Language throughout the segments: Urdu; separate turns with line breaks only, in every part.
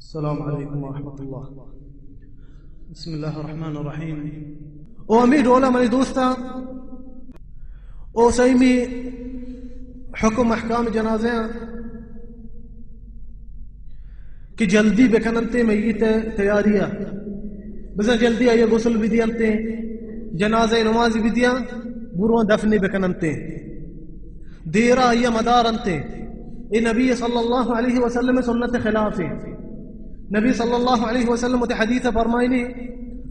السلام علیکم ورحمۃ اللہ. بسم اللہ الرحمن الرحیم. او امید اولا منی دوستا او سیمی حکم احکام جنازے کہ جلدی بکننتے میت تیاریاں بزن جلدی آئیے غسل بدیانتے جنازے نماز بدیاں بروان دفنی بکننتے دیرا آئیے مدارنتے. یہ نبی صلی اللہ علیہ وسلم سنت خلاف ہے. نبی صلی اللہ علیہ وسلم حدیث فرمائنی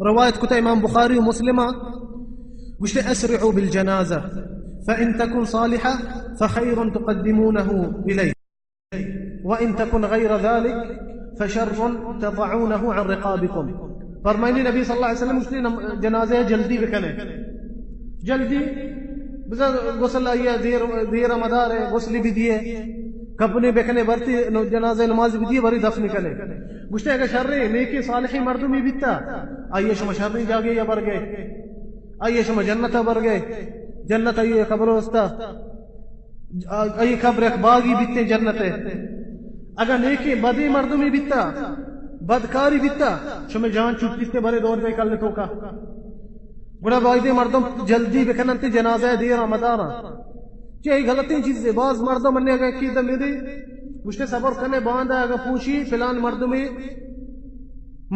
روایت کتا امام بخاری و مسلمہ گوشت اسرعوا بالجنازہ فإن تكن صالحة فخير تقدمونه إليه وإن تكن غير ذلك فشر تضعونه عن رقابكم. فرمائنی نبی صلی اللہ علیہ وسلم گوشت جنازہ جلدی بکنے جلدی بزر غسل آئیے دیر مدار ہے غسل بھی دیے کپنے بکنے برتی جنازہ نماز بھی دیے بری دفن کنے گوشتے اگر شرری نیکی صالحی مردمی بیتا آئیے شما شرری جاگے یا بر گئے آئیے شما جنتا بر گئے جنت آئیے قبر ہوستا آئیے قبر ایک باغی بیتے جنت ہے. اگر نیکی بدی مردمی بیتا بدکاری بیتا شما جان چوٹیتے بھرے دور بے کل تو کا گناہ بائی مردم جلدی بکننتے جنازہ دیرہ مدارہ چاہیے غلطی چیز سے. بعض مردم مننے اگر کی دمیدی گوشتے صبر کرنے باندھا اگر پوچھی فلان مردمی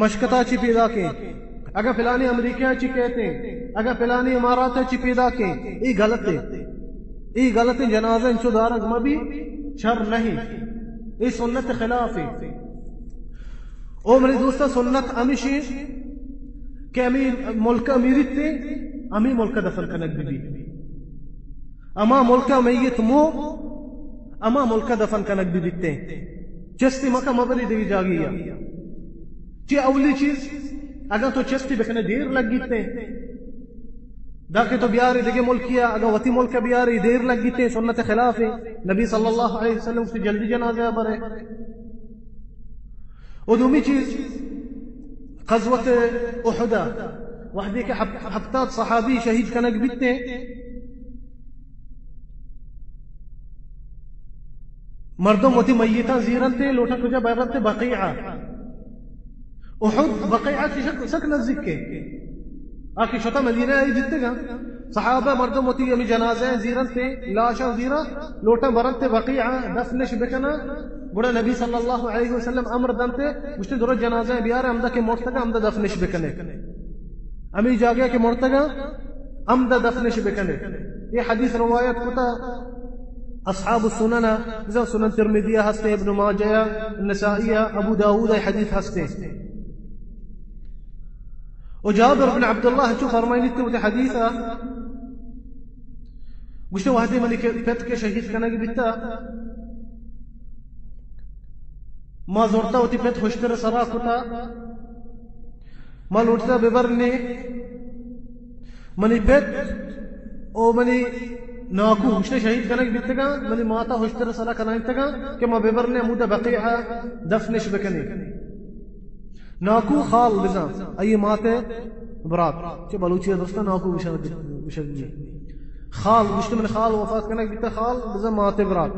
مشکتا چی پیدا کے اگر فلانی امریکہ چی کہتے اگر فلانی امارات چی پیدا کے یہ غلط ہے. یہ غلط ہے. جنازہ انچو دارک مبی شر نہیں یہ سنت خلاف ہے. او میری دوستا سنت امیشی کہ امی ملک امیریت تے امی ملک دفن کنک بھی اما ملکہ میت مو اما ملکہ دفن کنک بھی دیتے چستی مکہ مبری دیگی جاگیا چی اولی چیز اگر تو چستی بکنے دیر لگ گیتے داکہ تو بیاری دیگے ملکیا اگر وطی ملکہ بیاری دیر لگ گیتے سنت خلاف ہے. نبی صلی اللہ علیہ وسلم سے جلدی جنازہ برے. اور دومی چیز غزوت احدہ وحدی کے ہفتاد صحابی شہید کنک بیتے مردم وتی میتاں زیرن تے لوٹا کجا بیغت تے بقیعہ احد بقیعہ کی شک نزدیک کے آکے شتا مدینہ آئی جتے گا صحابہ مردم وتی امی جنازہ زیرن تے لاشا زیرہ لوٹا برن تے بقیعہ دفنش بکنا بڑا نبی صلی اللہ علیہ وسلم امر دنتے مجھتے درد جنازہ بیارے امدہ کے مرتگا امدہ دفنش بکنے امی جاگیا کے مرتگا امدہ دفنش بکنے. یہ حدیث روایت کتا اصحاب السنن مثل سنن ترمذیہ ہستے ابن ماجہ النسائیہ ابو داود حدیث ہستے. و جابر بن عبداللہ چو فرمائنی تے حدیثہ گوشتے وحدی منی پت کے شہید کنگی بیتا ما زورتا ہوتی پت خوشتر سرا کتا ما لوٹتا ببرنی منی پت او منی ناکو گوشتے شہید کنگ بیتگا منی ماتا خوشتر سرا کنائیتگا کہ ما ببرنی مودہ بقیعہ دفنش بکنی ناکو خال بزا ای ماتے برات چے بلوچی دوستا ناکو بشکلی خال گوشتے من خال وفات کنگ بیتا خال بزا ماتے برات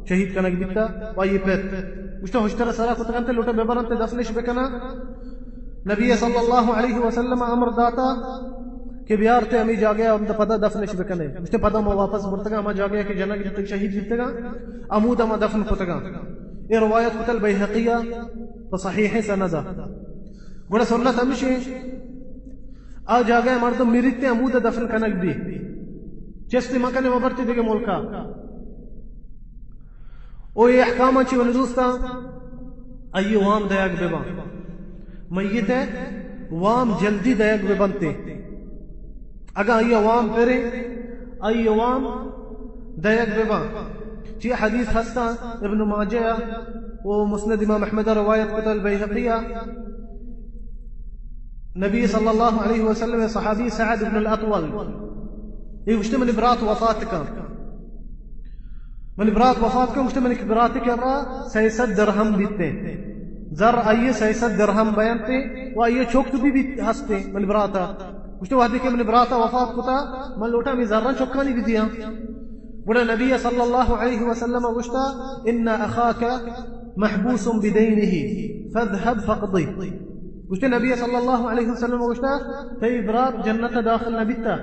شہید کنگ بیتا وائی پیت گوشتے خوشتر سرا کتگانتے لوٹا ببرنتے دفنش بکنا. نبی صلی اللہ علیہ وسلم امر داتا کہ بیارتے ہمیں جاگیا ہم پدا دفنش بکنے گوشتے پدا ما واپس برتگا ہما جاگیا کہ جنگ جتک شہید بیتگا امود ہما دفن کتگا. یہ روایت کتل بیحقیہ فصحیح سندہ گوڑا سنت ہمشی آ جاگیا مردم میریتے امود دفن کنک بھی چستی مکنے مبرتی دیگے ملکا. او یہ احکامہ چی ونزوستا ایو وام دیاگ ببا میت ہے وام جلدی دیاگ ببنتے اگا ایو وام پھرے ایو وام دیاگ ببا. چی حدیث ہستا ابن ماجہ و مسند امام احمد روایت قتل بیحقیہ نبی صلی اللہ علیہ وسلم صحابی سعد بن الاطول یہ گوشتے من برات وفات کا من برات وفات کا گوشتے من برات کے را 600 درہم بیتے زر آئیے 600 درہم بیانتے و آئیے چوکت بھی ہستے من براتا گوشتے وحدی کے من براتا وفات کتا من لوٹا میں ذرہ چوکانی بھی دیا. بڑا نبی صلی اللہ علیہ وسلم گوشتا ان اخاک محبوس بدینه فاذهب فاقضي. گوشتے نبی صلی اللہ علیہ وسلم گوشتا تی برات جنت داخل نبیتا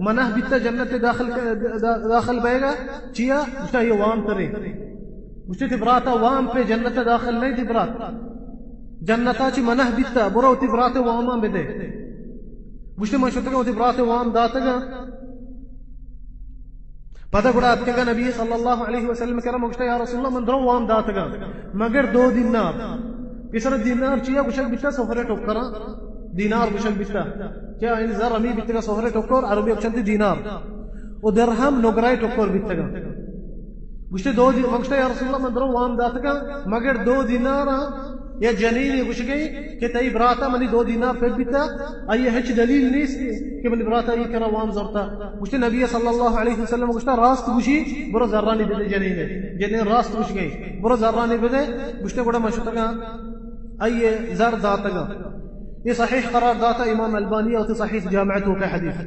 منہ بیتا جنت داخل بے گا چیا گوشتا یہ وام ترے گوشتے تی براتا وام پہ جنت داخل نہیں تی برات جنتا چی منہ بیتا برو تی برات واما بدے گوشتے میں شتگا تی برات وام داتا گا پتہ گڑا اب کہا نبی صلی اللہ علیہ وسلم کرم گوشتا یا رسول اللہ من درو وام داتا گا مگر 2 دینار پیسر دینار چیا گوشک بیتا سفرے ٹوکرا دینار گوشک بیتا کیا این زر امی بیتا گا سفرے ٹوکر عربی اکشنتی دینار و درہم نگرائی ٹوکر بیتا گا گوشتے 2 دینار گوشتا یا رسول اللہ من درو وام داتا گا مگر 2 دینار یا جنینی گوشگئی کہ تی براتا منی 2 دینار پیٹ بیتا آئیے ہچ دلیل نیست کہ منی براتا یہ کرا وام زرتا گوشتے نبی صلی اللہ علیہ وسلم گوشتا راست گوشی برو ذرانی بدے جنین راست گوشگئی برو ذرانی بدے گوشتے گوڑا مشتا گا آئیے زر داتا گا یہ صحیح قرار داتا امام البانی اور صحیح جامعتو کا حدیث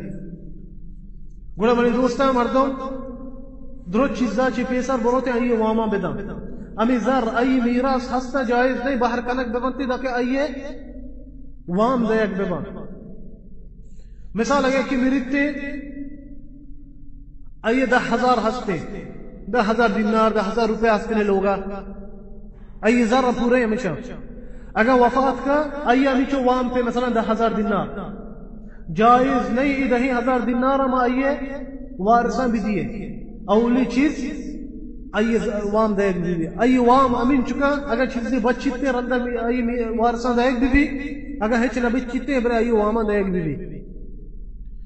گوڑا منی دوستا مردم درو چیزا چی پیسر بروتے آئیے واما بدا امی زر ای میراث ہستا جائز نہیں باہر کنک ببنتی تاکہ آئیے وام دیکھ ببن مثال اگر کہ میریتے آئیے 10,000 ہستے 10,000 دینار 10,000 روپے ہستے لوگا آئیے زر پورے ہمیشہ اگر وفات کا آئیے ہمیشہ وام پہ مثلا 10,000 دینار جائز نہیں 10,000 دینار ہم آئیے وارثاں بھی دیے اولی چیز آئیے وام دیکھ بھی آئیے وام امین چکا اگر چیزیں بچتے رندہ آئیے وارثاں دیکھ بھی اگر ہچ نہ بچتے برے آئیے واما دیکھ بھی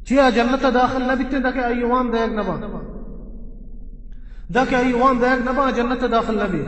چیا جنت داخل نہ بچتے تاکہ آئیے وام دیکھ نہ با تاکہ آئیے وام دیکھ نہ با جنت داخل نہ بھی